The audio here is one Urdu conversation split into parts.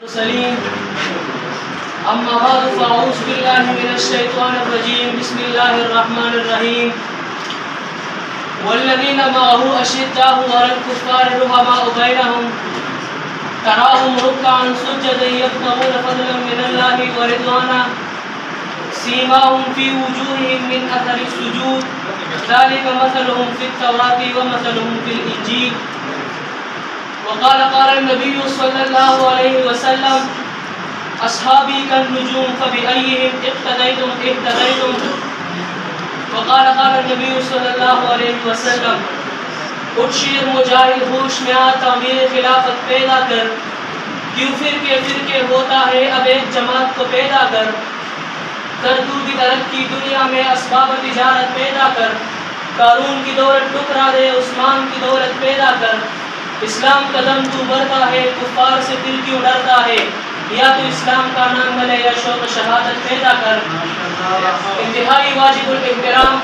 سلیم اما بعد فاعوذ باللہ من الشیطان الرجیم بسم اللہ الرحمن الرحیم والذین معه اشداء علی الکفار رحماء بینہم تراہم رکعا سجدا یبتغون فضلا من اللہ ورضوانا سیماہم فی وجوہہم من اثر السجود ذلک مثلهم فی التوراۃ ومثلهم فی الانجیل وقال النبي صلى الله عليه وسلم أصحابي كالنجوم فبأيهم اقتديتم اهتديتم وقال النبي صلى الله عليه وسلم اٹھ شیر مجاہد ہوش میں آ تعمیر خلافت پیدا کر کیوں فرقے ہوتا ہے اب ایک جماعت کو پیدا کر تو کی ترقی دنیا میں اسباب تجارت پیدا کر قارون کی دولت ٹکرا دے عثمان کی دولت پیدا کر اسلام قدم تو بڑھتا ہے کفار سے دل کیوں ڈرتا ہے یا تو اسلام کا نام ملے یا شوق شہادت پیدا کر انتہائی واجب الاحترام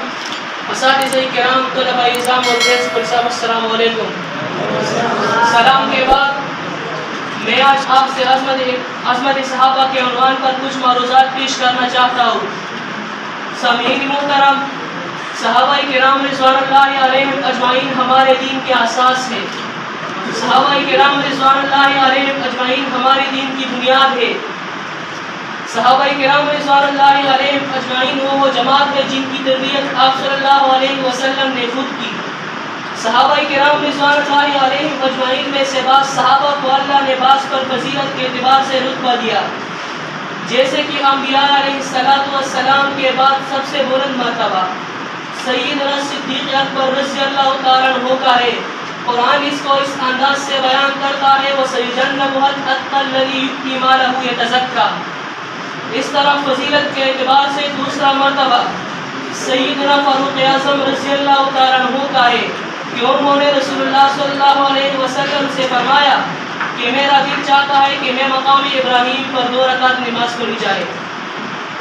اساتذہ کرام طلباء نظام اور پرنسپل صاحب السلام علیکم سلام کے بعد میں آج آپ سے عظمت صحابہ کے عنوان پر کچھ معروضات پیش کرنا چاہتا ہوں سامعین محترم صحابہ کرام رضوان اللہ علیہم اجمعین ہمارے دین کے اساس ہیں صحابہ کرام رضوان اللہ علیہم اجمعین ہمارے دین کی بنیاد ہے صحابہ کرام رضوان اللہ علیہم اجمعین وہ جماعت ہے جن کی تربیت آپ صلی اللہ علیہ وسلم نے خود کی صحابہ کرام رضوان اللہ علیہم اجمعین میں سے بعض صحابہ کو اللہ نے بعض پر فضیلت کے اعتبار سے رتبہ دیا جیسے کہ انبیاء علیہ السلام کے بعد سب سے بلند مرتبہ سیدنا صدیق اکبر رضی اللہ تعالیٰ عنہ کا ہے قرآن اس کو اس انداز سے بیان کرتا ہے وَسَيُجَنَّبُهَا الْأَتْقَى الَّذِي يُؤْتِي مَالَهُ يَتَزَكَّىٰ اس طرح فضیلت کے اعتبار سے دوسرا مرتبہ سیدنا فاروق اعظم رضی اللہ تعالیٰ عنہ کا ہے کہ انہوں نے رسول اللہ صلی اللہ علیہ وسلم سے فرمایا کہ میرا دل چاہتا ہے کہ میں مقام ابراہیم پر 2 رکعت نماز پڑھی جائے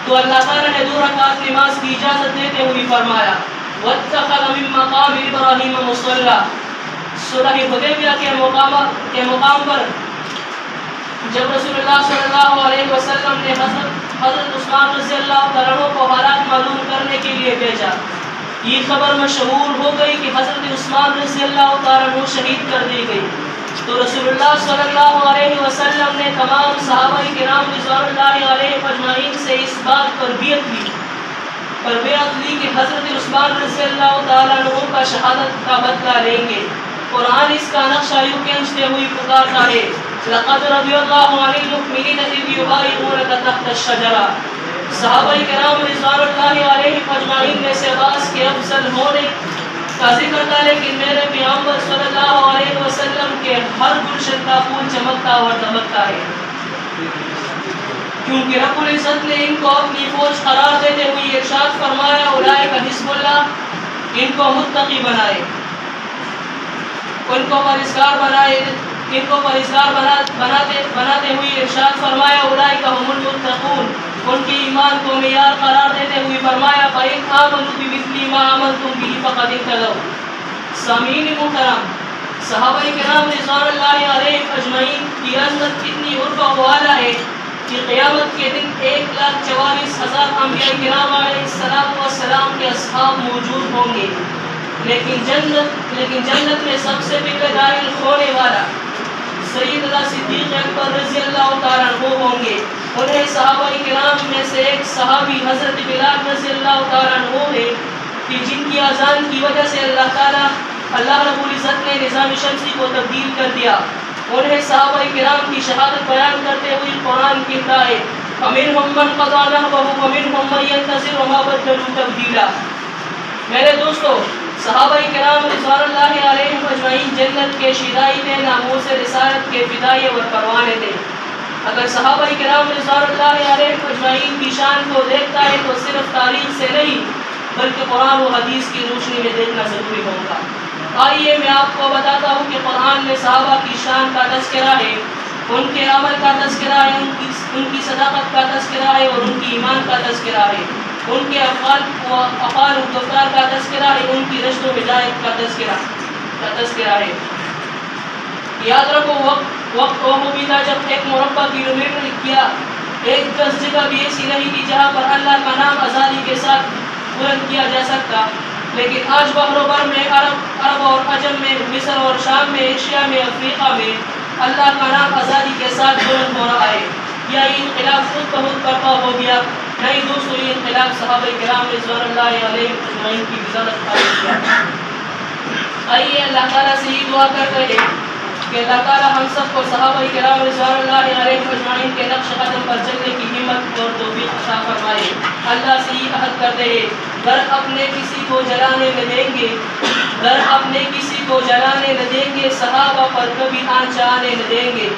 تو اللہ تعالیٰ نے 2 رکعت نماز کی اجازت دیتے ہوئے فرمایا وَاتَّخَذَ مِن مَّقَامِ إِبْرَاهِيمَ مُصَلًّى صلح حدیبیہ کے مقام پر جب رسول اللہ صلی اللہ علیہ وسلم نے حضرت عثمان رضی اللہ عنہ کو حالات معلوم کرنے کے لیے بھیجا یہ خبر مشہور ہو گئی کہ حضرت عثمان رضی اللہ عنہ شہید کر دی گئی تو رسول اللہ صلی اللہ علیہ وسلم نے تمام صحابہ کرام رضوان اللہ علیہ اجمعین سے اس بات پر بیعت لی کہ حضرت عثمان رضی اللہ تعالیٰ عنہ کا شہادت کا بدلہ لیں گے قرآن اس کا نقشہ یوں کھینچتے ہوئے پکارتا ہے لقد رضی اللہ عن المؤمنین اذ یبایعونک تحت الشجرہ صحابہ کرام رضوان اللہ علیہ اجمعین میں سے بعض کے افضل ہونے کا ذکر تھا لیکن میرے پیغمبر صلی اللہ علیہ وسلم کے ہر گلشن کا پھول چمکتا اور دمکتا ہے کیونکہ رب العزت نے ان کو اپنی فوج قرار دیتے ہوئے ارشاد فرمایا اولئک حزب اللہ ان کو متقی بنائے ان کو پرہیزگار بناتے ہوئے ارشاد فرمایا اولئک هم المتقون ان کے ایمان کو معیار قرار دیتے ہوئے فرمایا فإن آمنوا بمثل ما آمنتم به فقد اهتدوا سامعین محترم صحابہ کرام رضوان اللہ علیہ اجمعین کی عظمت اتنی عرفہ و اعلیٰ ہے کہ قیامت کے دن 1,44,000 انبیاء کرام علیہ السلام کے اصحاب موجود ہوں گے لیکن جنت میں سب سے پہلے داخل ہونے والا سیدنا صدیق اکبر رضی اللہ تعالیٰ عنہ ہوں گے انہیں صحابہ کرام میں سے ایک صحابی حضرت بلال رضی اللہ تعالیٰ عنہ ہے کہ جن کی اذان کی وجہ سے اللہ رب العزت نے نظام شمسی کو تبدیل کر دیا انہیں صحابہ کرام کی شہادت بیان کرتے ہوئے قرآن کہتا ہے فَمِنْهُمْ مَنْ قَضَىٰ نَحْبَهُ وَمِنْهُمْ مَنْ يَنْتَظِرُ وَمَا بَدَّلُوا تَبْدِيلًا میرے دوستو صحابہ کرام رضوان اللہ علیہ اجمعین جنت کے شیدائی تھے ناموس رسالت کے فدائے اور پروانے تھے اگر صحابہ کرام رضوان اللہ علیہ اجمعین کی شان کو دیکھتا ہے تو صرف تاریخ سے نہیں بلکہ قرآن و حدیث کی روشنی میں دیکھنا ضروری ہوگا آئیے میں آپ کو بتاتا ہوں کہ قرآن میں صحابہ کی شان کا تذکرہ ہے ان کے عمل کا تذکرہ ہے ان کی صداقت کا تذکرہ ہے اور ان کی ایمان کا تذکرہ ہے ان کے افعال و گفتار کا تذکرہ ہے ان کی رشد و ہدایت کا تذکرہ ہے یاد رکھو وقت وہ بھی تھا جب 1 مربع کلومیٹر کیا 1 گز جگہ بھی ایسی نہیں تھی جہاں پر اللہ کا نام آزادی کے ساتھ بلند کیا جا سکتا، لیکن آج بحر و بر میں، عرب اور عجم میں، مصر اور شام میں، ایشیا میں، افریقہ میں اللہ کا نام آزادی کے ساتھ بلند ہو رہا ہے۔ یا یہ انقلاب خود بخود برپا ہو گیا؟ نہیں دوستو، یہ انقلاب صحابہ کرام رضوان اللہ علیہم اجمعین کی وزارت خارج کیا۔ آئیے اللہ تعالیٰ سے یہ دعا کرتے ہیں کہ اللہ تعالیٰ ہم سب کو صحابہ کرام رضوان اللہ علیہم اجمعین کے نقش قدم پر چلنے کی ہمت اور توفیق عطا فرمائے۔ اللہ سے یہ عہد کرتے ہیں، گر اپنے کسی کو جلانے نہ دیں گے، گر اپنے کسی کو جلانے نہ دیں گے، صحابہ پر کبھی آنچ آنے نہ دیں گے۔